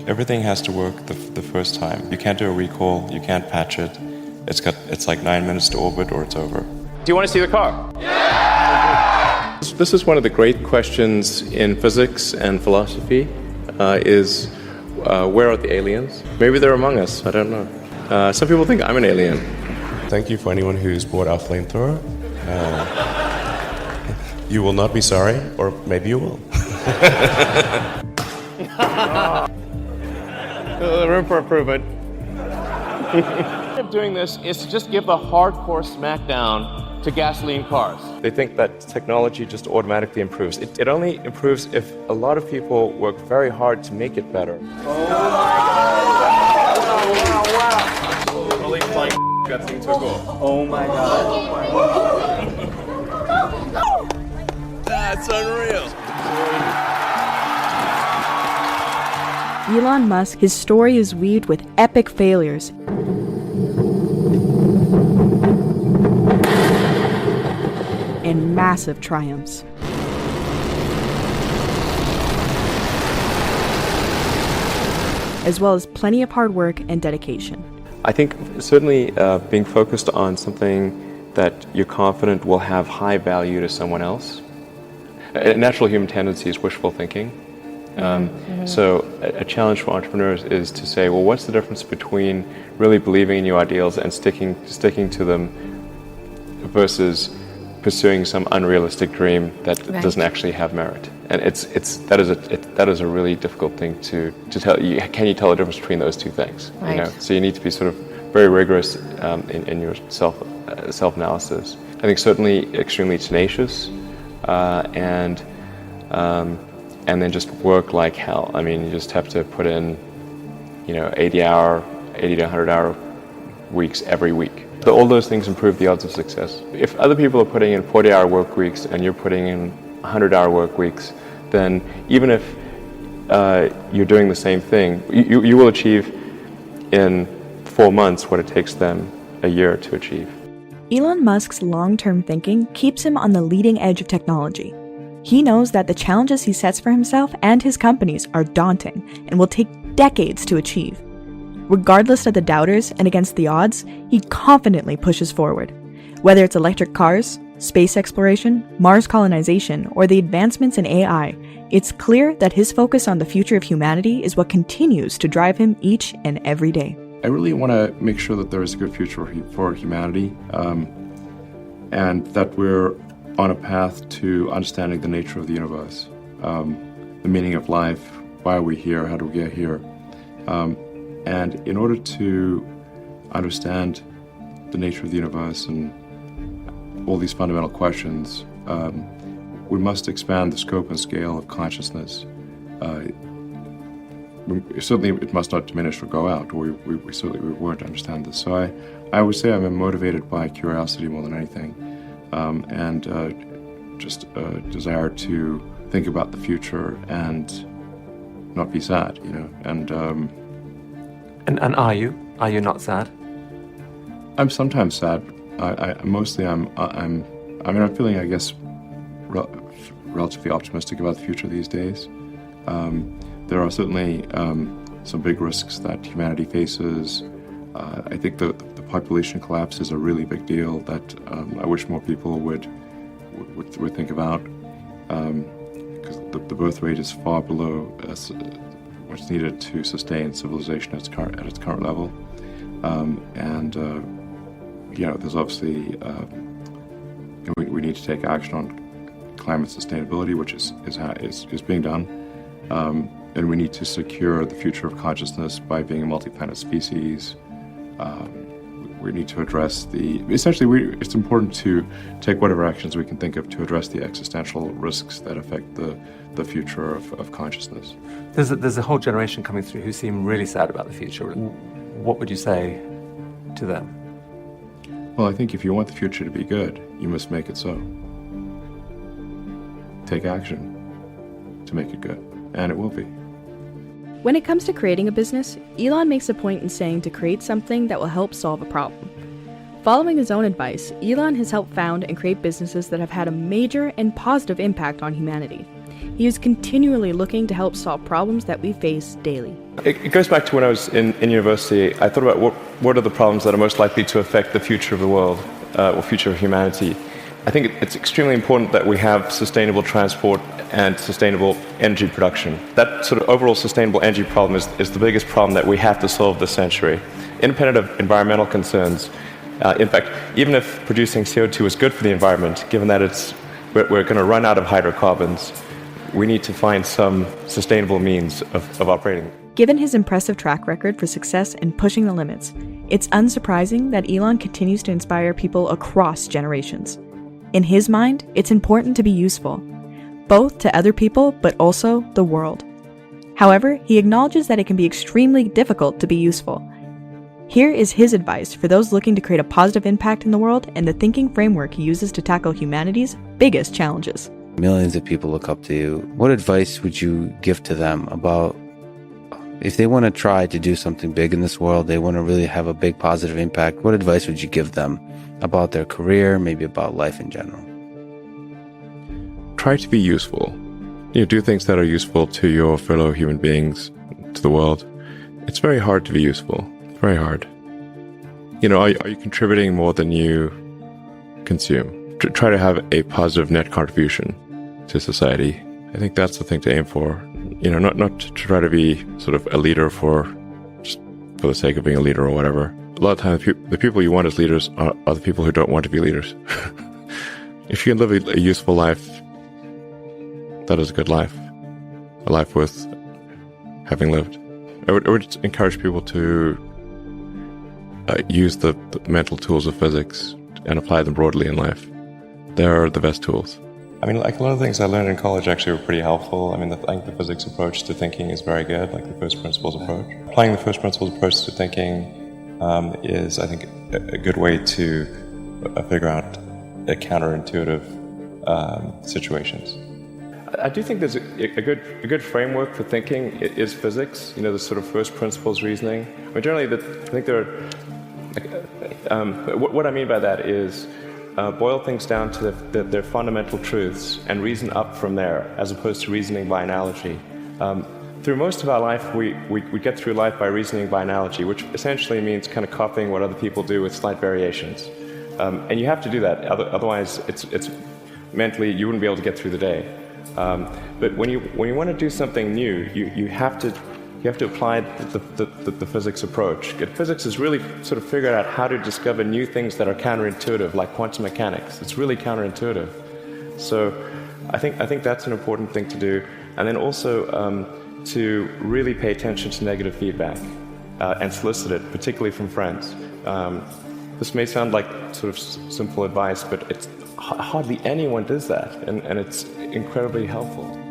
Everything has to work the first time. You can't do a recall, you can't patch it. It's like 9 minutes to orbit or it's over. Do you want to see the car? Yeah! This is one of the great questions in physics and philosophy, is where are the aliens? Maybe they're among us, I don't know. Some people think I'm an alien. Thank you for anyone who's bought our flamethrower. You will not be sorry, or maybe you will. Room for improvement. Of doing this is to just give the hardcore smackdown to gasoline cars. They think that technology just automatically improves. It only improves if a lot of people work very hard to make it better. Oh my God! Wow! Really flying that thing took off. Oh my God! That's unreal. Elon Musk, his story is weaved with epic failures and massive triumphs. As well as plenty of hard work and dedication. I think certainly being focused on something that you're confident will have high value to someone else. A natural human tendency is wishful thinking. So a challenge for entrepreneurs is to say, well, what's the difference between really believing in your ideals and sticking to them versus pursuing some unrealistic dream that doesn't actually have merit? And that is a really difficult thing to tell. Can you tell the difference between those two things? Right. You know? So you need to be sort of very rigorous in your self-analysis. I think certainly extremely tenacious and then just work like hell. I mean, you just have to put in, 80 to 100 hour weeks every week. So all those things improve the odds of success. If other people are putting in 40-hour work weeks and you're putting in 100-hour work weeks, then even if you're doing the same thing, you will achieve in 4 months what it takes them a year to achieve. Elon Musk's long-term thinking keeps him on the leading edge of technology. He knows that the challenges he sets for himself and his companies are daunting and will take decades to achieve. Regardless of the doubters and against the odds, he confidently pushes forward. Whether it's electric cars, space exploration, Mars colonization, or the advancements in AI, it's clear that his focus on the future of humanity is what continues to drive him each and every day. I really want to make sure that there is a good future for humanity, and that we're on a path to understanding the nature of the universe, the meaning of life, why are we here, how do we get here. And in order to understand the nature of the universe and all these fundamental questions, we must expand the scope and scale of consciousness. Certainly it must not diminish or go out, or we certainly weren't to understand this. So I would say I'm motivated by curiosity more than anything. And just a desire to think about the future and not be sad, And are you? Are you not sad? I'm sometimes sad. Mostly I'm feeling, I guess, relatively optimistic about the future these days. There are certainly some big risks that humanity faces. I think the population collapse is a really big deal that I wish more people would think about, because the birth rate is far below what's needed to sustain civilization at its current level, there's obviously we need to take action on climate sustainability, which is being done, and we need to secure the future of consciousness by being a multi-planet species. We need to address it's important to take whatever actions we can think of to address the existential risks that affect the future of consciousness. There's a whole generation coming through who seem really sad about the future. What would you say to them? Well, I think if you want the future to be good, you must make it so. Take action to make it good, and it will be. When it comes to creating a business, Elon makes a point in saying to create something that will help solve a problem. Following his own advice, Elon has helped found and create businesses that have had a major and positive impact on humanity. He is continually looking to help solve problems that we face daily. It goes back to when I was in university. I thought about what are the problems that are most likely to affect the future of the world or future of humanity. I think it's extremely important that we have sustainable transport and sustainable energy production. That sort of overall sustainable energy problem is the biggest problem that we have to solve this century. Independent of environmental concerns, in fact, even if producing CO2 is good for the environment, given that we're going to run out of hydrocarbons, we need to find some sustainable means of operating. Given his impressive track record for success and pushing the limits, it's unsurprising that Elon continues to inspire people across generations. In his mind, it's important to be useful, both to other people but also the world. However, he acknowledges that it can be extremely difficult to be useful. Here is his advice for those looking to create a positive impact in the world and the thinking framework he uses to tackle humanity's biggest challenges. Millions of people look up to you. What advice would you give to them about if they want to try to do something big in this world, they want to really have a big positive impact, what advice would you give them about their career, maybe about life in general? Try to be useful. Do things that are useful to your fellow human beings, to the world. It's very hard to be useful. Very hard. Are you contributing more than you consume? Try to have a positive net contribution to society. I think that's the thing to aim for. Not to try to be sort of a leader just for the sake of being a leader or whatever. A lot of times, the people you want as leaders are the people who don't want to be leaders. If you can live a useful life, that is a good life. A life worth having lived. I would encourage people to use the mental tools of physics and apply them broadly in life. They're the best tools. I mean, like a lot of things I learned in college actually were pretty helpful. I mean, I think the physics approach to thinking is very good, like the first principles approach. Applying the first principles approach to thinking is, I think, a good way to figure out counterintuitive situations. I do think there's a good framework for thinking is physics. The sort of first principles reasoning. I mean, generally, I think there are. What I mean by that is boil things down to their fundamental truths and reason up from there, as opposed to reasoning by analogy. Through most of our life, we get through life by reasoning by analogy, which essentially means kind of copying what other people do with slight variations. And you have to do that, otherwise it's mentally you wouldn't be able to get through the day. But when you want to do something new, you have to apply the physics approach. Physics is really sort of figuring out how to discover new things that are counterintuitive, like quantum mechanics. It's really counterintuitive. So I think that's an important thing to do. And then also to really pay attention to negative feedback and solicit it, particularly from friends. This may sound like sort of simple advice, but it's hardly anyone does that, and it's incredibly helpful.